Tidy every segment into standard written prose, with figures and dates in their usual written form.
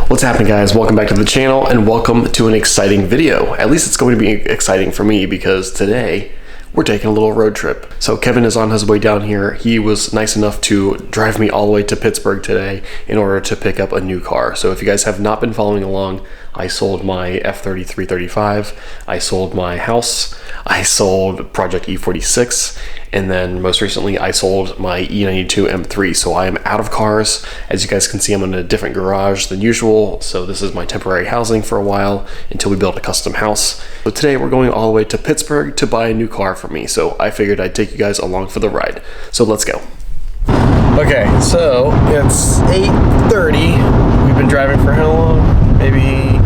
What's happening, guys? Welcome back to the channel and welcome to an exciting video. At least it's going to be exciting for me because today we're taking a little road trip. So Kevin is on his way down here. He was nice enough to drive me all the way to Pittsburgh today in order to pick up a new car. So if you guys have not been following along, I sold my F30 335, I sold my house, I sold Project E46, and then most recently I sold my E92 M3. So I am out of cars. As you guys can see, I'm in a different garage than usual. So this is my temporary housing for a while until we build a custom house. So today we're going all the way to Pittsburgh to buy a new car for me. So I figured I'd take you guys along for the ride. So let's go. Okay, so it's 8:30. We've been driving for how long? Maybe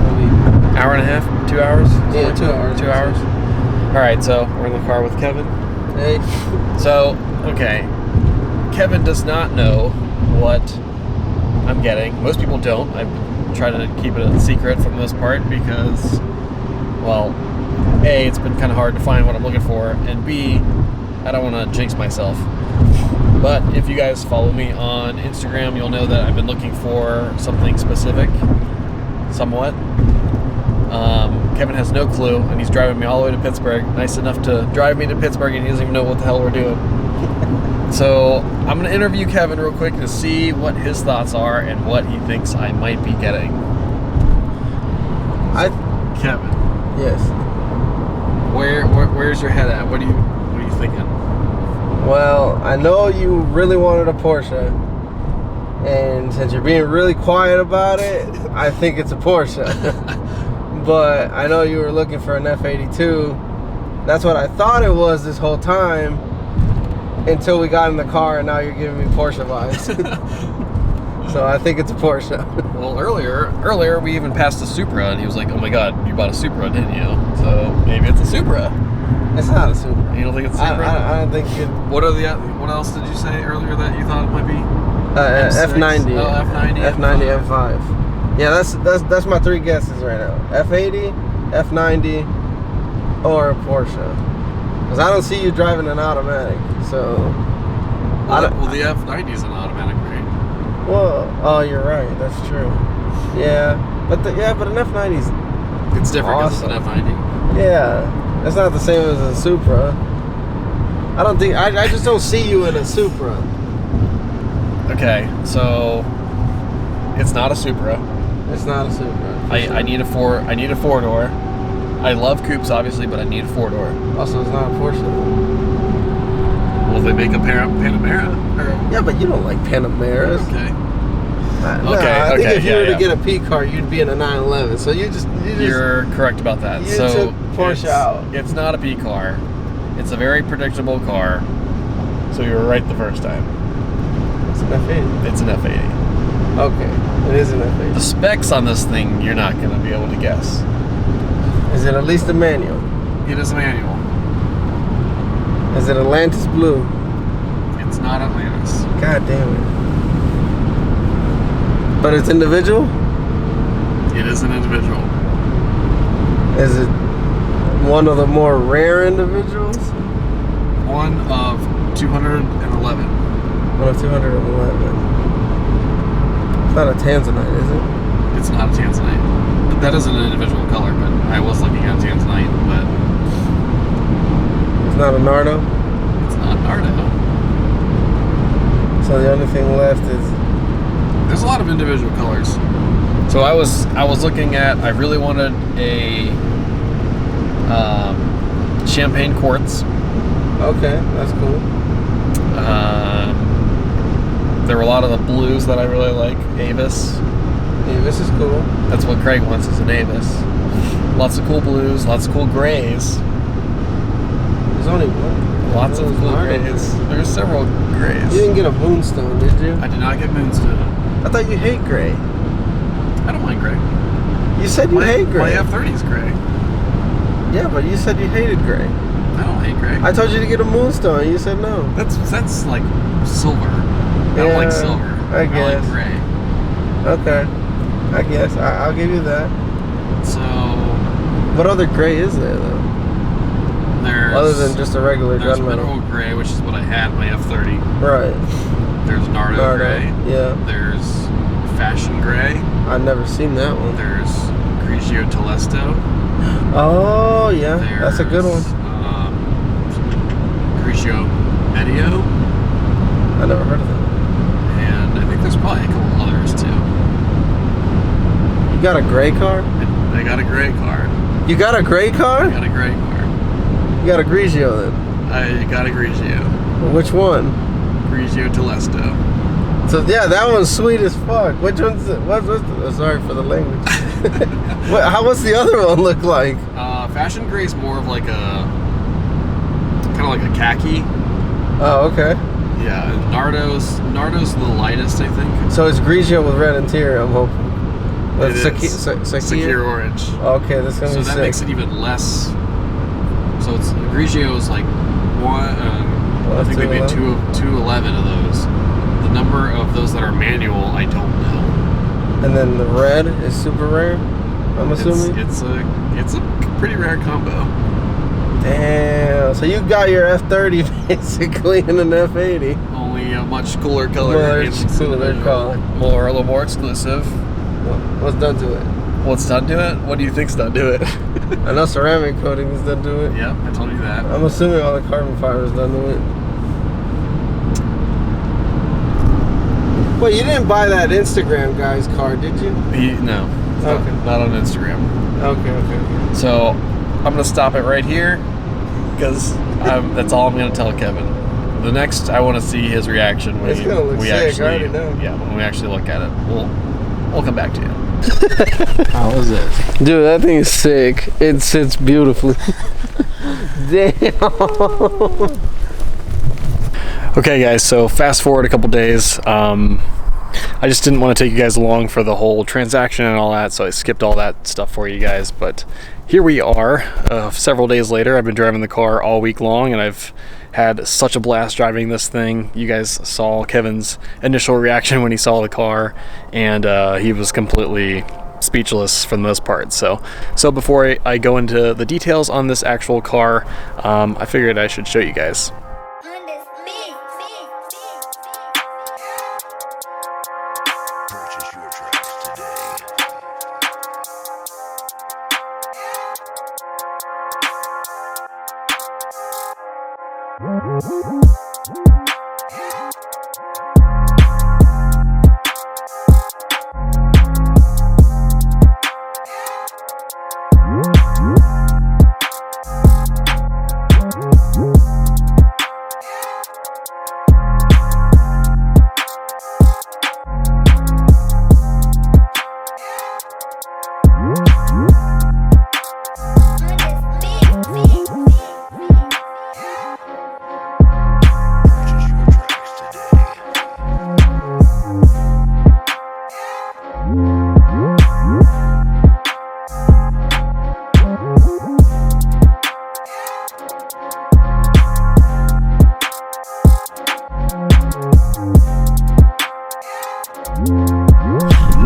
hour and a half, 2 hours? Yeah, 2 hours. 2 hours. All right, so we're in the car with Kevin. Hey. So, okay, Kevin does not know what I'm getting. Most people don't. I try to keep it a secret for the most part because, well, A, it's been kind of hard to find what I'm looking for, and B, I don't want to jinx myself. But if you guys follow me on Instagram, you'll know that I've been looking for something specific, somewhat. Kevin has no clue, and he's driving me all the way to Pittsburgh. Nice enough to drive me to Pittsburgh, and he doesn't even know what the hell we're doing. So I'm going to interview Kevin real quick to see what his thoughts are and what he thinks I might be getting. Kevin. Yes. Where's your head at? What are you thinking? Well, I know you really wanted a Porsche, and since you're being really quiet about it, I think it's a Porsche. But I know you were looking for an F82. That's what I thought it was this whole time until we got in the car, and now you're giving me Porsche vibes. So I think it's a Porsche. Well, earlier we even passed a Supra, and he was like, "Oh my God, you bought a Supra, didn't you?" So maybe it's a Supra. It's not a Supra. You don't think it's a Supra? I don't think it. What else did you say earlier that you thought it might be? F90. Oh, F90. F90 M5. Yeah, that's my three guesses right now. F80, F90, or a Porsche. Because I don't see you driving an automatic. So. Well, the F90 is an automatic, right? Well, oh, you're right. That's true. Yeah, but an F90 is. It's different because awesome. it's an F90. Yeah, it's not the same as a Supra. I don't think I just don't see you in a Supra. Okay, so it's not a Supra. It's not a Supra. I need a four door. I love coupes, obviously, but I need a 4-door. Also, it's not a Porsche. Well, they make a Panamera. Yeah, but you don't like Panameras. Okay. I think if you were to get a P car, you'd be in a 911. So you're correct about that. You so took Porsche out. It's not a P car. It's a very predictable car. So you were right the first time. It's an F80. It's an F80. Okay, it is an F80. The specs on this thing, you're not going to be able to guess. Is it at least a manual? It is a manual. Is it Atlantis Blue? It's not Atlantis. God damn it. But it's individual? It is an individual. Is it one of the more rare individuals? One of 211. One of 211. It's not a Tanzanite, is it? It's not a Tanzanite. But that is an individual color, but I was looking at Tanzanite, but... It's not a Nardo? It's not Nardo. So the only thing left is... There's a lot of individual colors. So I was looking at... I really wanted a... champagne quartz. Okay, that's cool. There were a lot of the blues that I really like. Avis. Avis is cool. That's what Craig wants, is an Avis. Lots of cool blues, lots of cool grays. There's only one. Lots of cool grays. There's several grays. You didn't get a Moonstone, did you? I did not get Moonstone. I thought you hate gray. I don't mind gray. You said you hate gray. My F30 is gray. Yeah, but you said you hated gray. I don't hate gray. I told you to get a Moonstone. You said no. That's like silver. I don't like silver. I guess. I like gray. Okay. I guess. I'll give you that. So... What other gray is there, though? Other than just a regular There's gunmetal. mineral gray, which is what I had in my F30. Right. There's Nardo gray. Yeah. There's fashion gray. I've never seen that one. There's Grigio Telesto. Oh, yeah. That's a good one. Grigio Medio. I never heard of that. And I think there's probably a couple others too. You got a gray car? I got a gray car. You got a gray car? I got a gray car. You got a Grigio then? I got a Grigio. Well, which one? Grigio Telesto. So yeah, that one's sweet as fuck. Which one's it? Sorry for the language. What's the other one look like? Fashion Gray is more of like a kind of like a khaki. Oh, okay. Yeah, Nardo's the lightest, I think. So it's Grigio with red interior, I'm hoping. Secure orange. Okay, that's gonna be sick. So that makes it even less. So it's Grigio is like one. I think they made 211 of those. The number of those that are manual, I don't know. And then the red is super rare, I'm assuming? It's a pretty rare combo. Damn, so you got your F30 basically in an F80. Only a much cooler color. A little more exclusive. What's done to it? What's done to it? What do you think's done to it? I know ceramic coating is done to it. Yeah, I told you that. I'm assuming all the carbon fiber is done to it. Well, you didn't buy that Instagram guy's car, did you? No. Okay. Not on Instagram. Okay. So, I'm going to stop it right here because that's all I'm going to tell Kevin. The next, I want to see his reaction when we actually look at it. We'll come back to you. How is it? Dude, that thing is sick. It sits beautifully. Damn. Okay guys, so fast forward a couple days. I just didn't want to take you guys along for the whole transaction and all that, so I skipped all that stuff for you guys. But here we are, several days later. I've been driving the car all week long, and I've had such a blast driving this thing. You guys saw Kevin's initial reaction when he saw the car, and he was completely speechless for the most part. So before I go into the details on this actual car, I figured I should show you guys.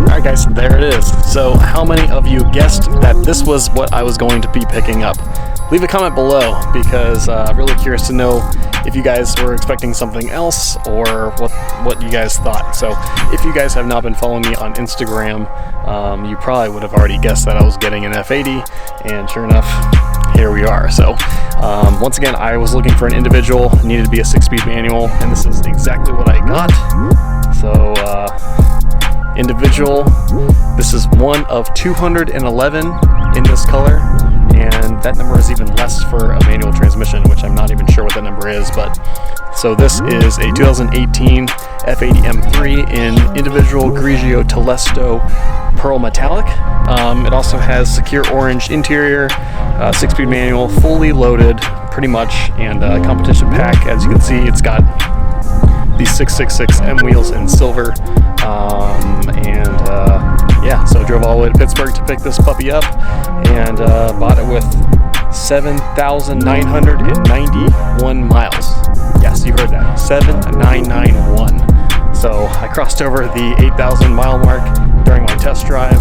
Alright guys, there it is. So how many of you guessed that this was what I was going to be picking up? Leave a comment below, because I'm really curious to know if you guys were expecting something else or what you guys thought. So if you guys have not been following me on Instagram, you probably would have already guessed that I was getting an F80, and sure enough, here we are. So once again, I was looking for an individual, needed to be a 6-speed manual, and this is exactly what I got. So individual, this is one of 211 in this color, and that number is even less for a manual transmission, which I'm not even sure what that number is. But so this is a 2018 F80 M3 in individual Grigio Telesto Pearl Metallic. It also has secure orange interior, 6-speed manual, fully loaded pretty much, and competition pack. As you can see, it's got these 666 M wheels in silver, yeah, so I drove all the way to Pittsburgh to pick this puppy up, and bought it with 7,991 miles. Yes, you heard that, 7,991. So I crossed over the 8,000 mile mark during my test drive,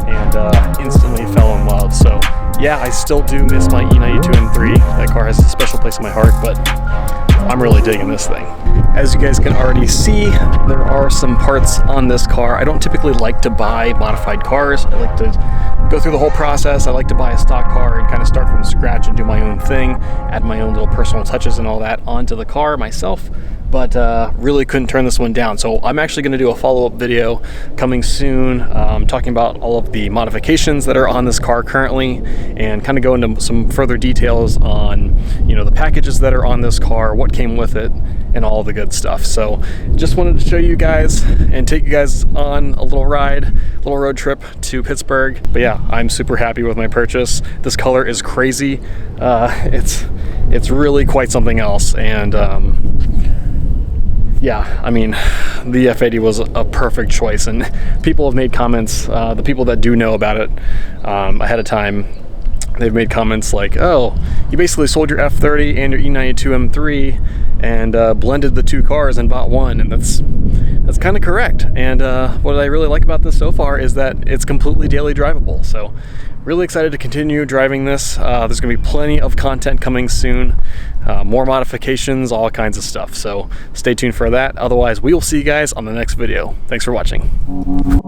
and instantly fell in love. So yeah, I still do miss my E92 M3. That car has a special place in my heart, but I'm really digging this thing. As you guys can already see, there are some parts on this car. I don't typically like to buy modified cars. I like to go through the whole process. I like to buy a stock car and kind of start from scratch and do my own thing, add my own little personal touches and all that onto the car myself. But really couldn't turn this one down. So I'm actually going to do a follow-up video coming soon, talking about all of the modifications that are on this car currently, and kind of go into some further details on, you know, the packages that are on this car, what came with it, and all the good stuff. So just wanted to show you guys and take you guys on a little ride, a little road trip to Pittsburgh. But yeah, I'm super happy with my purchase. This color is crazy. It's really quite something else. And yeah, I mean, the F80 was a perfect choice, and people have made comments, the people that do know about it ahead of time, they've made comments like, oh, you basically sold your F30 and your E92 M3 and blended the two cars and bought one, and that's kind of correct. And what I really like about this so far is that it's completely daily drivable. So really excited to continue driving this. There's gonna be plenty of content coming soon, more modifications, all kinds of stuff. So stay tuned for that. Otherwise, we will see you guys on the next video. Thanks for watching.